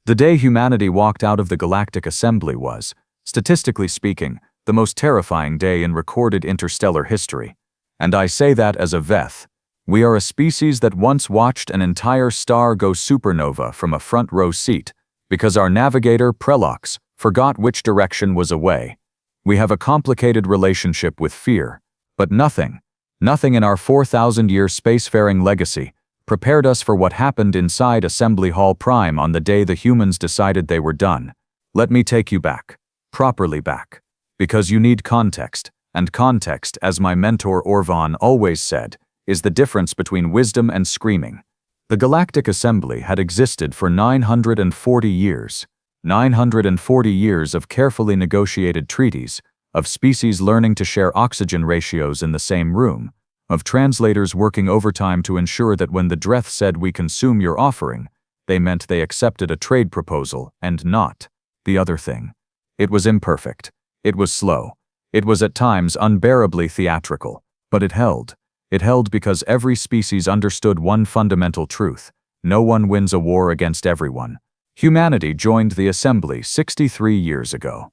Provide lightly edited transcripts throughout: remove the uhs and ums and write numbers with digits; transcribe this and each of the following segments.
The day humanity walked out of the Galactic Assembly was, statistically speaking, the most terrifying day in recorded interstellar history. And I say that as a Veth. We are a species that once watched an entire star go supernova from a front row seat, because our navigator, Prelox, forgot which direction was away. We have a complicated relationship with fear, but nothing in our 4,000-year spacefaring legacy prepared us for what happened inside Assembly Hall Prime on the day the humans decided they were done. Let me take you back, properly back, because you need context, and context, as my mentor Orvan always said, is the difference between wisdom and screaming. The Galactic Assembly had existed for 940 years. 940 years of carefully negotiated treaties, of species learning to share oxygen ratios in the same room, of translators working overtime to ensure that when the Dreth said we consume your offering, they meant they accepted a trade proposal and not the other thing. It was imperfect. It was slow. It was at times unbearably theatrical, but it held. It held because every species understood one fundamental truth: no one wins a war against everyone. Humanity joined the Assembly 63 years ago.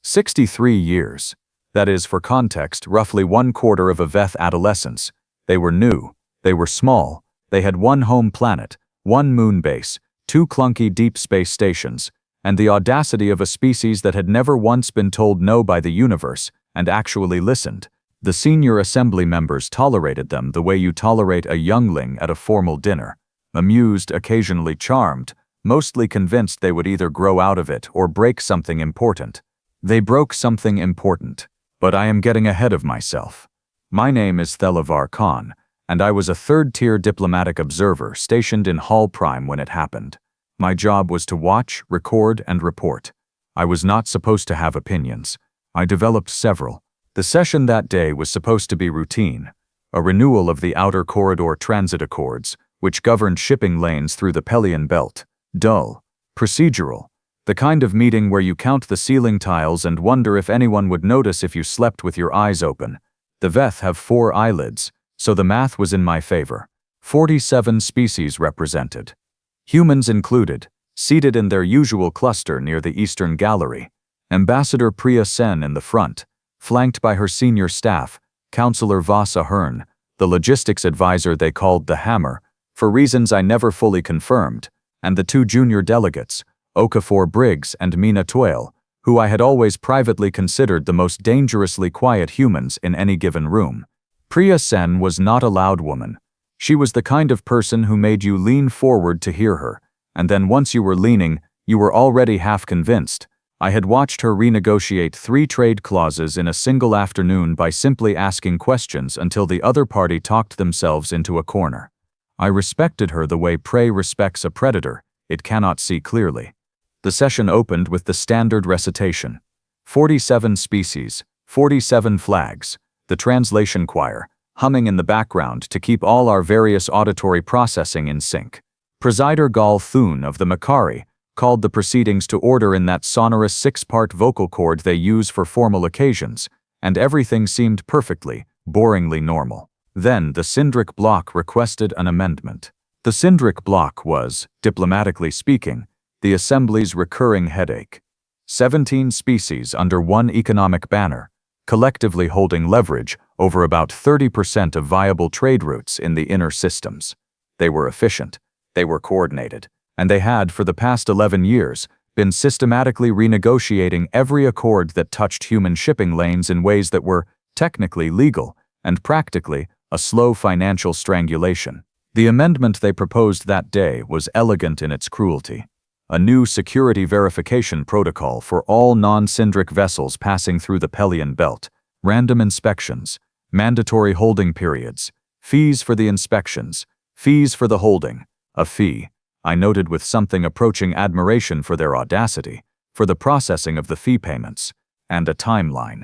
63 years. That is, for context, roughly 1/4 of a Veth adolescence. They were new. They were small. They had one home planet, one moon base, 2 clunky deep space stations, and the audacity of a species that had never once been told no by the universe, and actually listened. The senior Assembly members tolerated them the way you tolerate a youngling at a formal dinner. Amused, occasionally charmed, mostly convinced they would either grow out of it or break something important. They broke something important. But I am getting ahead of myself. My name is Thelavar Khan, and I was a third-tier diplomatic observer stationed in Hall Prime when it happened. My job was to watch, record, and report. I was not supposed to have opinions. I developed several. The session that day was supposed to be routine, a renewal of the Outer Corridor Transit Accords, which governed shipping lanes through the Pelion Belt. Dull. Procedural. The kind of meeting where you count the ceiling tiles and wonder if anyone would notice if you slept with your eyes open. The Veth have 4 eyelids, so the math was in my favor. 47 species represented. Humans included, seated in their usual cluster near the Eastern Gallery. Ambassador Priya Sen in the front, flanked by her senior staff, Counselor Vasa Hearn, the logistics advisor they called the Hammer, for reasons I never fully confirmed, and the 2 junior delegates, Okafor Briggs and Mina Toyle, who I had always privately considered the most dangerously quiet humans in any given room. Priya Sen was not a loud woman. She was the kind of person who made you lean forward to hear her, and then once you were leaning, you were already half convinced. I had watched her renegotiate 3 trade clauses in a single afternoon by simply asking questions until the other party talked themselves into a corner. I respected her the way prey respects a predator. It cannot see clearly. The session opened with the standard recitation. 47 species, 47 flags, the translation choir, humming in the background to keep all our various auditory processing in sync. Presider Gal Thun of the Makari called the proceedings to order in that sonorous 6-part vocal cord they use for formal occasions, and everything seemed perfectly, boringly normal. Then the Sindric bloc requested an amendment. The Sindric bloc was, diplomatically speaking, the Assembly's recurring headache. 17 species under one economic banner, collectively holding leverage over about 30% of viable trade routes in the inner systems. They were efficient, they were coordinated, and they had, for the past 11 years, been systematically renegotiating every accord that touched human shipping lanes in ways that were technically legal and practically a slow financial strangulation. The amendment they proposed that day was elegant in its cruelty. A new security verification protocol for all non-Sindric vessels passing through the Pelion Belt, random inspections, mandatory holding periods, fees for the inspections, fees for the holding, a fee, I noted with something approaching admiration for their audacity, for the processing of the fee payments, and a timeline.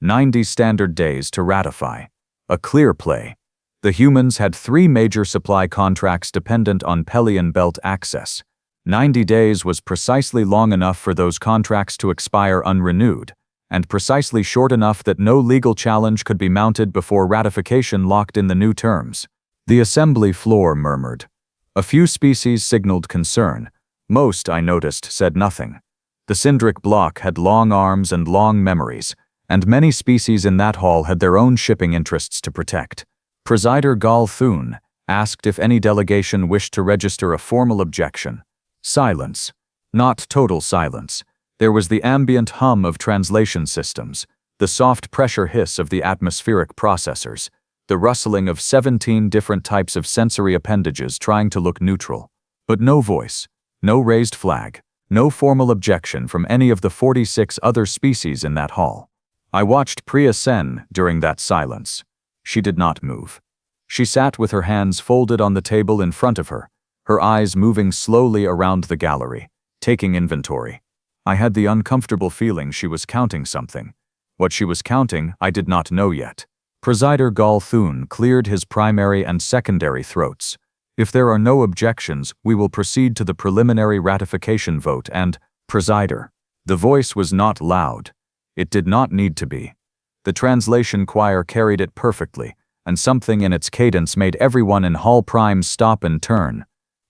90 standard days to ratify. A clear play. The humans had 3 major supply contracts dependent on Pelion Belt access. 90 days was precisely long enough for those contracts to expire unrenewed, and precisely short enough that no legal challenge could be mounted before ratification locked in the new terms. The assembly floor murmured. A few species signaled concern, Most, I noticed, said nothing. The Syndric block had long arms and long memories, and many species in that hall had their own shipping interests to protect. Presider Gal Thun asked if any delegation wished to register a formal objection. Silence. Not total silence. There was the ambient hum of translation systems, the soft pressure hiss of the atmospheric processors, the rustling of 17 different types of sensory appendages trying to look neutral. But no voice, no raised flag, no formal objection from any of the 46 other species in that hall. I watched Priya Sen during that silence. She did not move. She sat with her hands folded on the table in front of her, her eyes moving slowly around the gallery, taking inventory. I had the uncomfortable feeling she was counting something. What she was counting, I did not know yet. Presider Gal Thun cleared his primary and secondary throats. If there are no objections, we will proceed to the preliminary ratification vote and, Presider. The voice was not loud. It did not need to be. The translation choir carried it perfectly, and something in its cadence made everyone in Hall Prime stop and turn.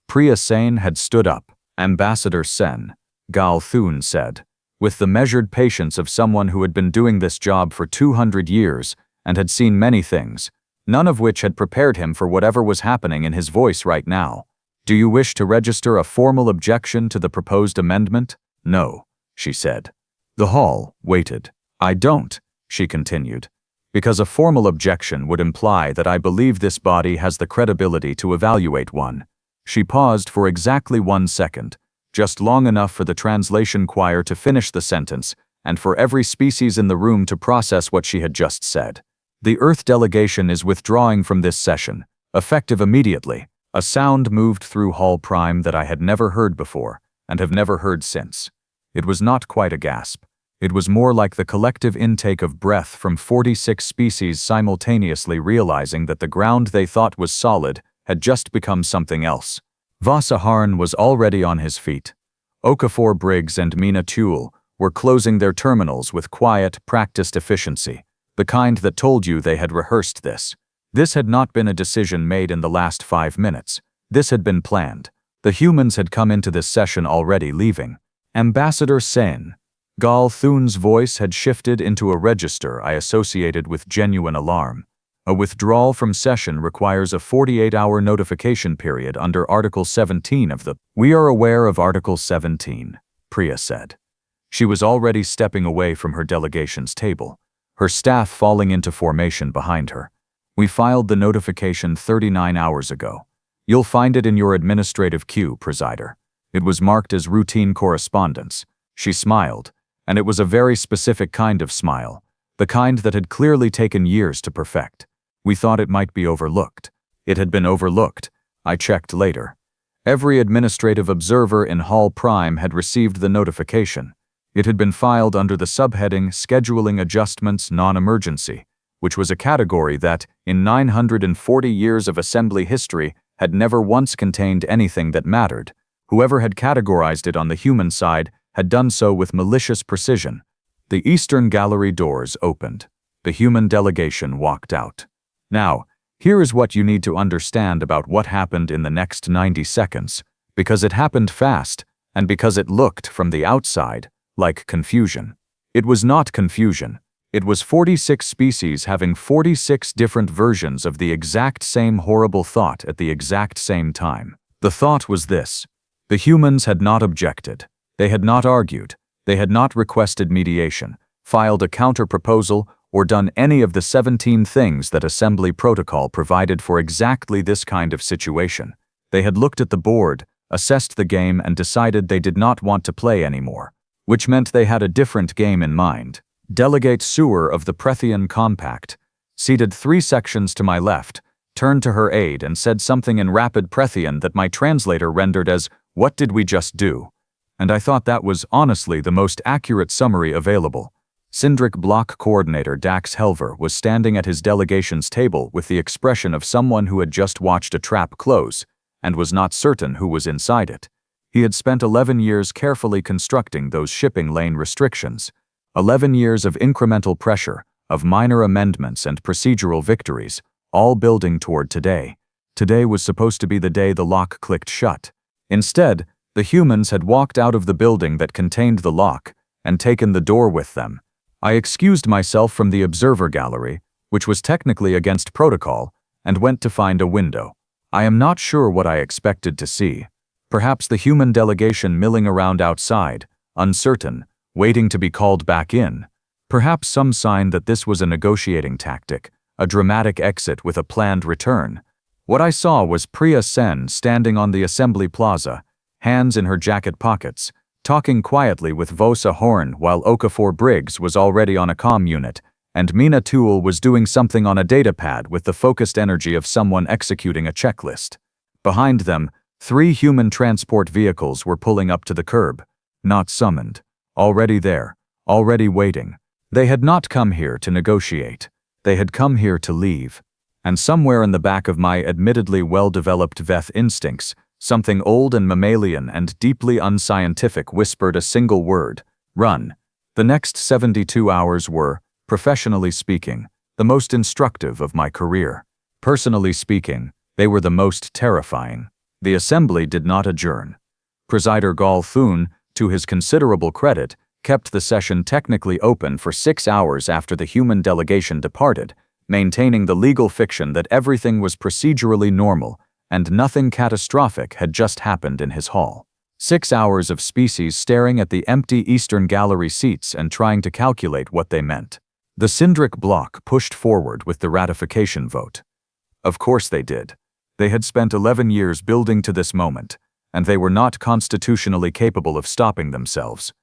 Priya Sen had stood up. Ambassador Sen, Gal Thun said, with the measured patience of someone who had been doing this job for 200 years and had seen many things, none of which had prepared him for whatever was happening in his voice right now. Do you wish to register a formal objection to the proposed amendment? No, she said. The hall waited. I don't, she continued, because a formal objection would imply that I believe this body has the credibility to evaluate one. She paused for exactly 1 second, just long enough for the translation choir to finish the sentence and for every species in the room to process what she had just said. The Earth delegation is withdrawing from this session, effective immediately. A sound moved through Hall Prime that I had never heard before and have never heard since. It was not quite a gasp. It was more like the collective intake of breath from 46 species simultaneously realizing that the ground they thought was solid had just become something else. Vasaharn was already on his feet. Okafor Briggs and Mina Tuel were closing their terminals with quiet, practiced efficiency, the kind that told you they had rehearsed this. This had not been a decision made in the last 5 minutes. This had been planned. The humans had come into this session already leaving. Ambassador Sen. Gal Thun's voice had shifted into a register I associated with genuine alarm. A withdrawal from session requires a 48-hour notification period under Article 17 of the— We are aware of Article 17, Priya said. She was already stepping away from her delegation's table, her staff falling into formation behind her. We filed the notification 39 hours ago. You'll find it in your administrative queue, Presider. It was marked as routine correspondence. She smiled, and it was a very specific kind of smile, the kind that had clearly taken years to perfect. We thought it might be overlooked. It had been overlooked. I checked later. Every administrative observer in Hall Prime had received the notification. It had been filed under the subheading Scheduling Adjustments Non-Emergency, which was a category that, in 940 years of assembly history, had never once contained anything that mattered. Whoever had categorized it on the human side had done so with malicious precision. The eastern gallery doors opened. The human delegation walked out. Now, here is what you need to understand about what happened in the next 90 seconds, because it happened fast, and because it looked, from the outside, like confusion. It was not confusion. It was 46 species having 46 different versions of the exact same horrible thought at the exact same time. The thought was this. The humans had not objected. They had not argued. They had not requested mediation, filed a counter-proposal, or done any of the 17 things that assembly protocol provided for exactly this kind of situation. They had looked at the board, assessed the game, and decided they did not want to play anymore, which meant they had a different game in mind. Delegate Sewer of the Prethian Compact, seated 3 sections to my left, turned to her aide and said something in rapid Prethian that my translator rendered as, "What did we just do?" And I thought that was, honestly, the most accurate summary available. Syndric Block Coordinator Dax Helver was standing at his delegation's table with the expression of someone who had just watched a trap close and was not certain who was inside it. He had spent 11 years carefully constructing those shipping lane restrictions. 11 years of incremental pressure, of minor amendments and procedural victories, all building toward today. Today was supposed to be the day the lock clicked shut. Instead, The humans had walked out of the building that contained the lock and taken the door with them. I excused myself from the observer gallery, which was technically against protocol, and went to find a window. I am not sure what I expected to see. Perhaps the human delegation milling around outside, uncertain, waiting to be called back in. Perhaps some sign that this was a negotiating tactic, a dramatic exit with a planned return. What I saw was Priya Sen standing on the assembly plaza, hands in her jacket pockets, talking quietly with Vosa Horn while Okafor Briggs was already on a comm unit, and Mina Toole was doing something on a datapad with the focused energy of someone executing a checklist. Behind them, 3 human transport vehicles were pulling up to the curb. Not summoned. Already there. Already waiting. They had not come here to negotiate. They had come here to leave. And somewhere in the back of my admittedly well-developed Veth instincts, something old and mammalian and deeply unscientific whispered a single word: run. The next 72 hours were, professionally speaking, the most instructive of my career. Personally speaking, they were the most terrifying. The assembly did not adjourn. Presider Gol Thun, to his considerable credit, kept the session technically open for 6 hours after the human delegation departed, maintaining the legal fiction that everything was procedurally normal and nothing catastrophic had just happened in his hall. 6 hours of species staring at the empty Eastern Gallery seats and trying to calculate what they meant. The Syndric bloc pushed forward with the ratification vote. Of course they did. They had spent 11 years building to this moment, and they were not constitutionally capable of stopping themselves.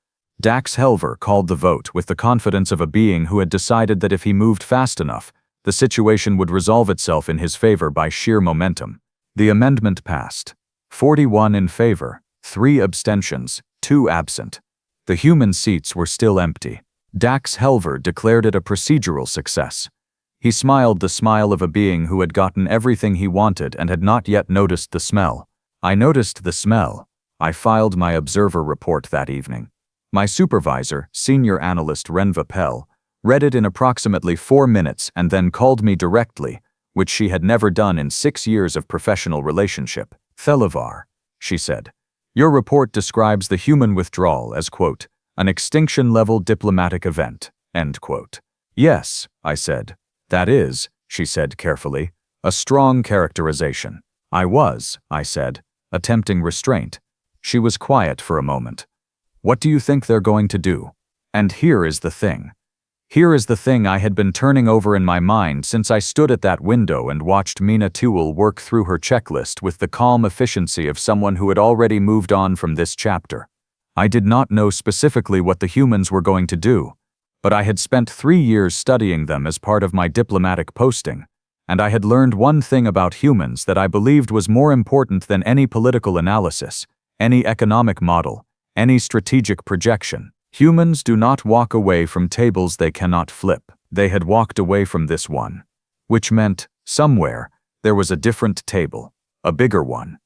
Dax Helver called the vote with the confidence of a being who had decided that if he moved fast enough, the situation would resolve itself in his favor by sheer momentum. The amendment passed. 41 in favor, 3 abstentions, 2 absent. The human seats were still empty. Dax Helver declared it a procedural success. He smiled the smile of a being who had gotten everything he wanted and had not yet noticed the smell. I noticed the smell. I filed my observer report that evening. My supervisor, senior analyst Renva Pell, read it in approximately 4 minutes and then called me directly, which she had never done in 6 years of professional relationship. Thelivar, she said. Your report describes the human withdrawal as, quote, an extinction-level diplomatic event, end quote. Yes, I said. That is, she said carefully, a strong characterization. I said, attempting restraint. She was quiet for a moment. What do you think they're going to do? And here is the thing. Here is the thing I had been turning over in my mind since I stood at that window and watched Mina Toole work through her checklist with the calm efficiency of someone who had already moved on from this chapter. I did not know specifically what the humans were going to do, but I had spent 3 years studying them as part of my diplomatic posting, and I had learned one thing about humans that I believed was more important than any political analysis, any economic model, any strategic projection. Humans do not walk away from tables they cannot flip. They had walked away from this one, which meant, somewhere, there was a different table, a bigger one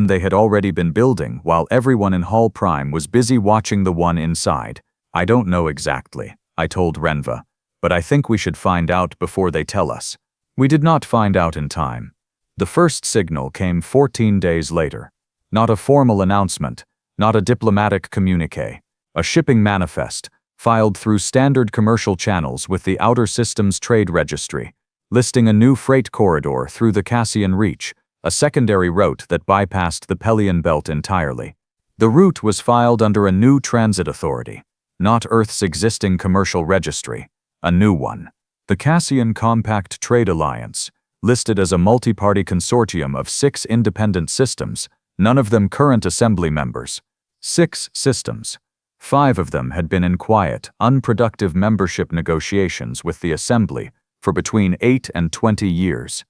they had already been building while everyone in Hall Prime was busy watching the one inside. I don't know exactly, I told Renva, but I think we should find out before they tell us. We did not find out in time. The first signal came 14 days later. Not a formal announcement, not a diplomatic communique. A shipping manifest, filed through standard commercial channels with the Outer Systems Trade Registry, listing a new freight corridor through the Cassian Reach, a secondary route that bypassed the Pelion Belt entirely. The route was filed under a new transit authority, not Earth's existing commercial registry, a new one. The Cassian Compact Trade Alliance, listed as a multi-party consortium of 6 independent systems, none of them current assembly members. 6 systems. 5 of them had been in quiet, unproductive membership negotiations with the Assembly for between 8 and 20 years.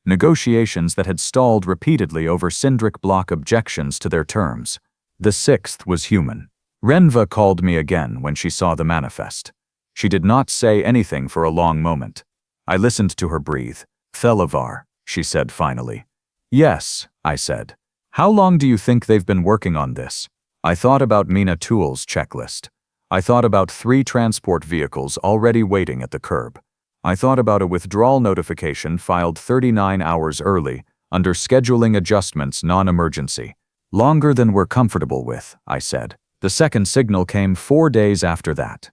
Negotiations that had stalled repeatedly over Syndric bloc objections to their terms. The 6th was human. Renva called me again when she saw the manifest. She did not say anything for a long moment. I listened to her breathe. Thelivar, she said finally. Yes, I said. How long do you think they've been working on this? I thought about Mina Toole's checklist. I thought about 3 transport vehicles already waiting at the curb. I thought about a withdrawal notification filed 39 hours early, under scheduling adjustments non-emergency. Longer than we're comfortable with, I said. The second signal came 4 days after that.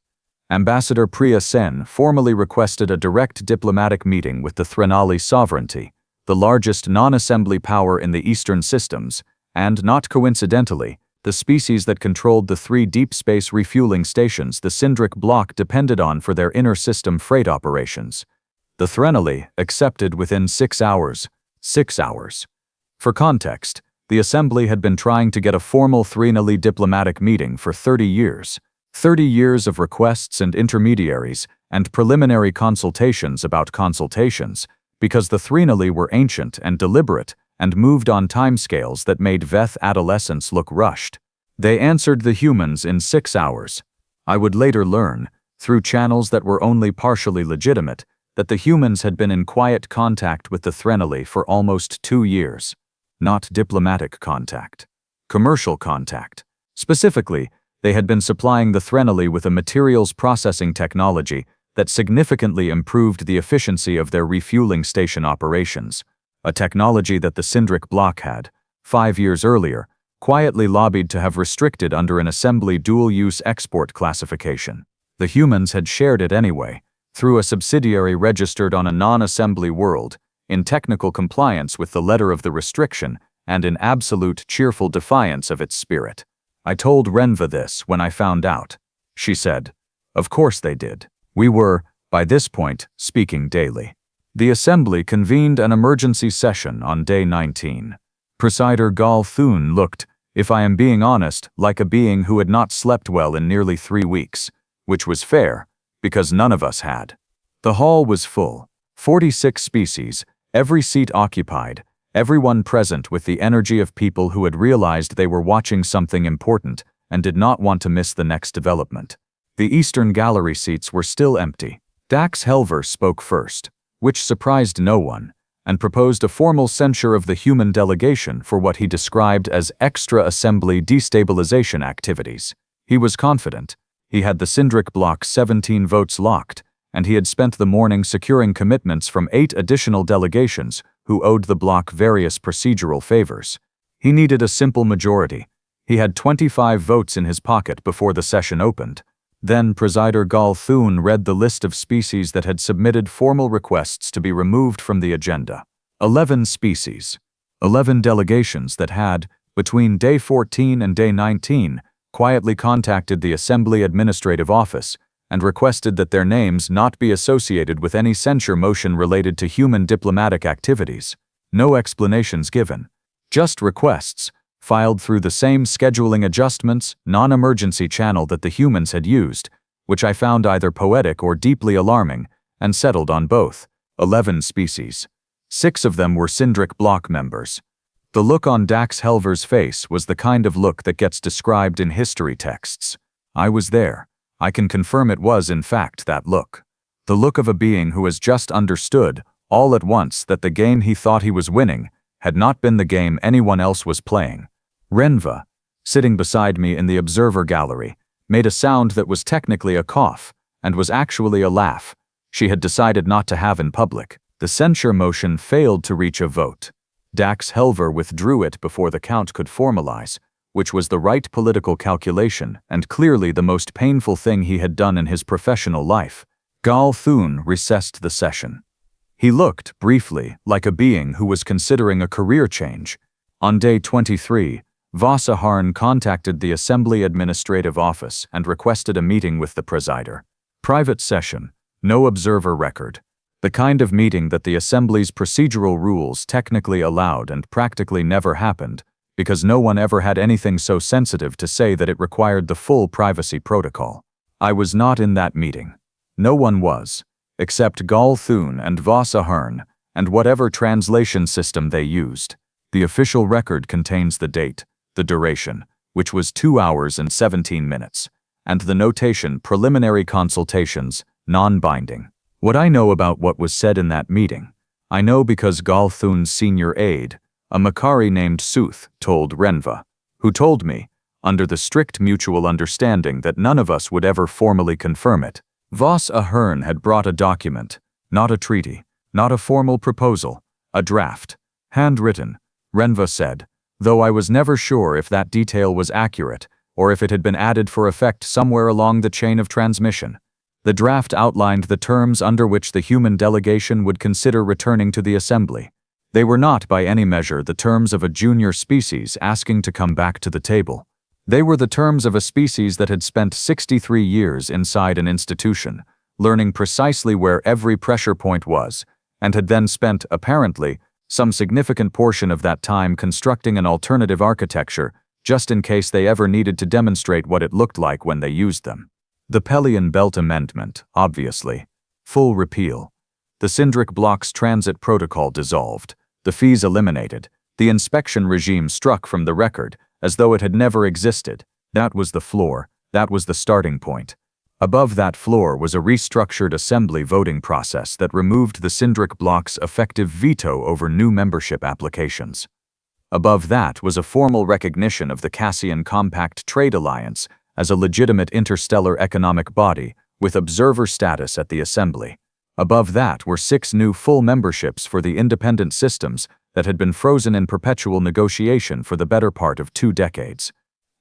Ambassador Priya Sen formally requested a direct diplomatic meeting with the Threnali sovereignty, the largest non-assembly power in the Eastern systems, and, not coincidentally, the species that controlled the 3 deep space refueling stations the Sindric bloc depended on for their inter-system freight operations. The Threnali accepted within 6 hours. 6 hours. For context, the Assembly had been trying to get a formal Threnali diplomatic meeting for 30 years. 30 years of requests and intermediaries, and preliminary consultations about consultations, because the Threnali were ancient and deliberate, and moved on timescales that made Veth adolescence look rushed. They answered the humans in 6 hours. I would later learn, through channels that were only partially legitimate, that the humans had been in quiet contact with the Threnali for almost 2 years. Not diplomatic contact. Commercial contact. Specifically, they had been supplying the Threnali with a materials processing technology that significantly improved the efficiency of their refueling station operations, a technology that the Sindric bloc had, 5 years earlier, quietly lobbied to have restricted under an assembly dual-use export classification. The humans had shared it anyway, through a subsidiary registered on a non-assembly world, in technical compliance with the letter of the restriction and in absolute cheerful defiance of its spirit. I told Renva this when I found out. She said, "Of course they did." We were, by this point, speaking daily. The Assembly convened an emergency session on day 19. Presider Gal Thun looked, if I am being honest, like a being who had not slept well in nearly 3 weeks, which was fair, because none of us had. The hall was full. 46 species, every seat occupied, everyone present with the energy of people who had realized they were watching something important and did not want to miss the next development. The Eastern Gallery seats were still empty. Dax Helver spoke first, which surprised no one, and proposed a formal censure of the human delegation for what he described as extra-assembly destabilization activities. He was confident. He had the Sindric bloc 17 votes locked, and he had spent the morning securing commitments from 8 additional delegations who owed the bloc various procedural favors. He needed a simple majority. He had 25 votes in his pocket before the session opened. Then Presider Gal Thun read the list of species that had submitted formal requests to be removed from the agenda. 11 species. 11 delegations that had, between day 14 and day 19, quietly contacted the Assembly Administrative Office and requested that their names not be associated with any censure motion related to human diplomatic activities. No explanations given. Just requests, filed through the same scheduling adjustments, non-emergency channel that the humans had used, which I found either poetic or deeply alarming, and settled on both. 11 species. 6 of them were Sindric bloc members. The look on Dax Helver's face was the kind of look that gets described in history texts. I was there. I can confirm it was, in fact, that look. The look of a being who has just understood, all at once, that the game he thought he was winning had not been the game anyone else was playing. Renva, sitting beside me in the observer gallery, made a sound that was technically a cough, and was actually a laugh. She had decided not to have in public. The censure motion failed to reach a vote. Dax Helver withdrew it before the count could formalize, which was the right political calculation and clearly the most painful thing he had done in his professional life. Gal Thun recessed the session. He looked, briefly, like a being who was considering a career change. On day 23, Vasa Harn contacted the Assembly Administrative Office and requested a meeting with the presider. Private session, no observer record. The kind of meeting that the Assembly's procedural rules technically allowed and practically never happened, because no one ever had anything so sensitive to say that it required the full privacy protocol. I was not in that meeting. No one was, except Gal Thun and Vasa Harn, and whatever translation system they used. The official record contains the date, the duration, which was 2 hours and 17 minutes, and the notation preliminary consultations, non-binding. What I know about what was said in that meeting, I know because Gal Thun's senior aide, a Makari named Suth, told Renva, who told me, under the strict mutual understanding that none of us would ever formally confirm it, Vas Ahern had brought a document, not a treaty, not a formal proposal, a draft, handwritten. Renva said, though I was never sure if that detail was accurate or if it had been added for effect somewhere along the chain of transmission. The draft outlined the terms under which the human delegation would consider returning to the assembly. They were not by any measure the terms of a junior species asking to come back to the table. They were the terms of a species that had spent 63 years inside an institution, learning precisely where every pressure point was, and had then spent, apparently, some significant portion of that time constructing an alternative architecture, just in case they ever needed to demonstrate what it looked like when they used them. The Pelion Belt Amendment, obviously. Full repeal. The Cindric Block's transit protocol dissolved, the fees eliminated, the inspection regime struck from the record, as though it had never existed. That was the floor, that was the starting point. Above that floor was a restructured assembly voting process that removed the Cindric Block's effective veto over new membership applications. Above that was a formal recognition of the Cassian Compact Trade Alliance as a legitimate interstellar economic body with observer status at the assembly. Above that were 6 new full memberships for the independent systems that had been frozen in perpetual negotiation for the better part of 2 decades.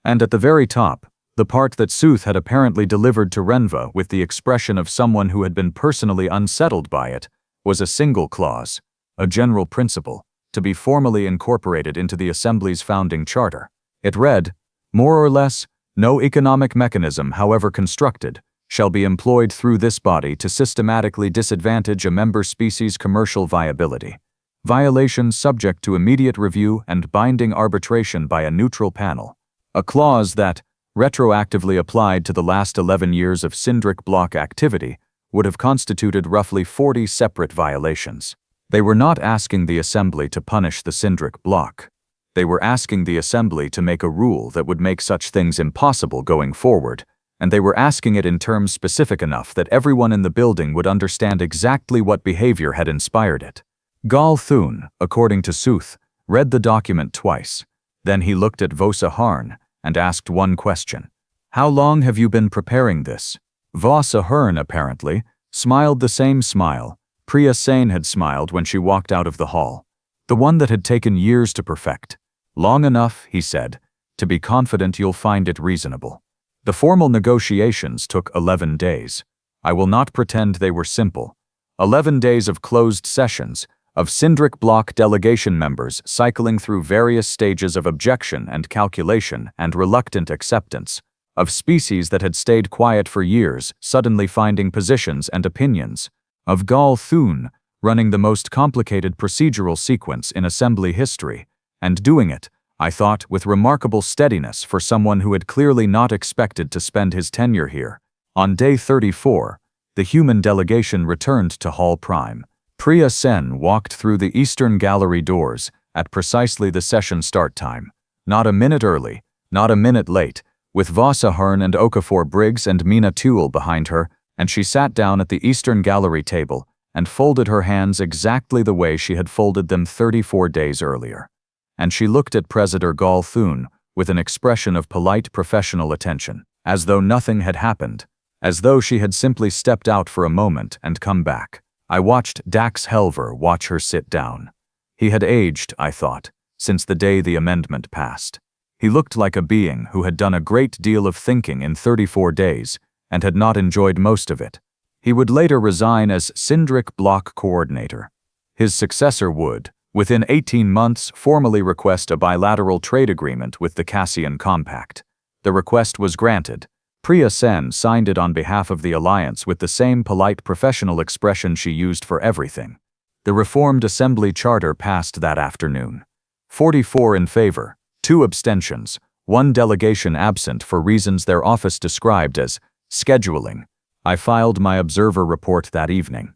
And at the very top, the part that Sooth had apparently delivered to Renva with the expression of someone who had been personally unsettled by it, was a single clause, a general principle, to be formally incorporated into the Assembly's founding charter. It read, more or less, no economic mechanism, however constructed, shall be employed through this body to systematically disadvantage a member species' commercial viability. Violations subject to immediate review and binding arbitration by a neutral panel. A clause that, retroactively applied to the last 11 years of Cindric Block activity, would have constituted roughly 40 separate violations. They were not asking the Assembly to punish the Cindric Block. They were asking the Assembly to make a rule that would make such things impossible going forward, and they were asking it in terms specific enough that everyone in the building would understand exactly what behavior had inspired it. Gal Thun, according to Sooth, read the document twice. Then he looked at Vosa Harn and asked one question. How long have you been preparing this? Vosa Harn, apparently, smiled the same smile Priya Sane had smiled when she walked out of the hall. The one that had taken years to perfect. Long enough, he said, to be confident you'll find it reasonable. The formal negotiations took 11 days. I will not pretend they were simple. 11 days of closed sessions, of Cindric Block delegation members cycling through various stages of objection and calculation and reluctant acceptance, of species that had stayed quiet for years suddenly finding positions and opinions, of Gal Thun running the most complicated procedural sequence in assembly history, and doing it, I thought, with remarkable steadiness for someone who had clearly not expected to spend his tenure here. On day 34, the human delegation returned to Hall Prime. Priya Sen walked through the Eastern Gallery doors at precisely the session start time, not a minute early, not a minute late, with Vosa Harn and Okafor Briggs and Mina Tuel behind her, and she sat down at the Eastern Gallery table and folded her hands exactly the way she had folded them 34 days earlier. And she looked at Presider Gal Thun with an expression of polite professional attention, as though nothing had happened, as though she had simply stepped out for a moment and come back. I watched Dax Helver watch her sit down. He had aged, I thought, since the day the amendment passed. He looked like a being who had done a great deal of thinking in 34 days and had not enjoyed most of it. He would later resign as Cindric Block Coordinator. His successor would, within 18 months, formally request a bilateral trade agreement with the Cassian Compact. The request was granted. Priya Sen signed it on behalf of the alliance with the same polite professional expression she used for everything. The reformed Assembly Charter passed that afternoon. 44 in favor, 2 abstentions, 1 delegation absent for reasons their office described as scheduling. I filed my observer report that evening.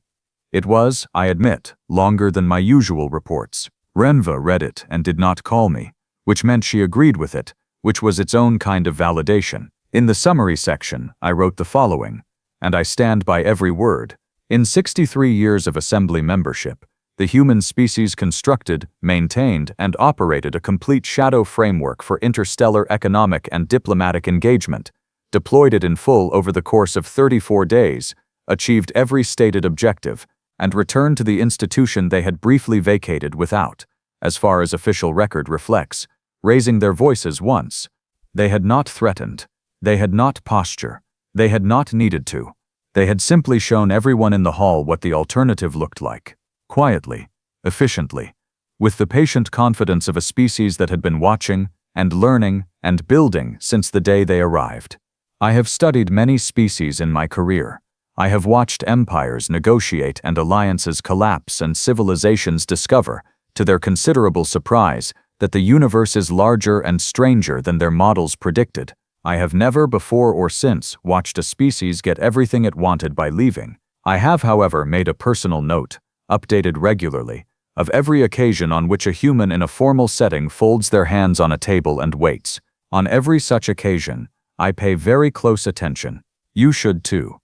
It was, I admit, longer than my usual reports. Renva read it and did not call me, which meant she agreed with it, which was its own kind of validation. In the summary section, I wrote the following, and I stand by every word. In 63 years of assembly membership, the human species constructed, maintained, and operated a complete shadow framework for interstellar economic and diplomatic engagement, deployed it in full over the course of 34 days, achieved every stated objective, and returned to the institution they had briefly vacated without, as far as official record reflects, raising their voices once. They had not threatened. They had not postured. They had not needed to. They had simply shown everyone in the hall what the alternative looked like. Quietly, efficiently, with the patient confidence of a species that had been watching and learning and building since the day they arrived. I have studied many species in my career. I have watched empires negotiate and alliances collapse and civilizations discover, to their considerable surprise, that the universe is larger and stranger than their models predicted. I have never before or since watched a species get everything it wanted by leaving. I have, however, made a personal note, updated regularly, of every occasion on which a human in a formal setting folds their hands on a table and waits. On every such occasion, I pay very close attention. You should too.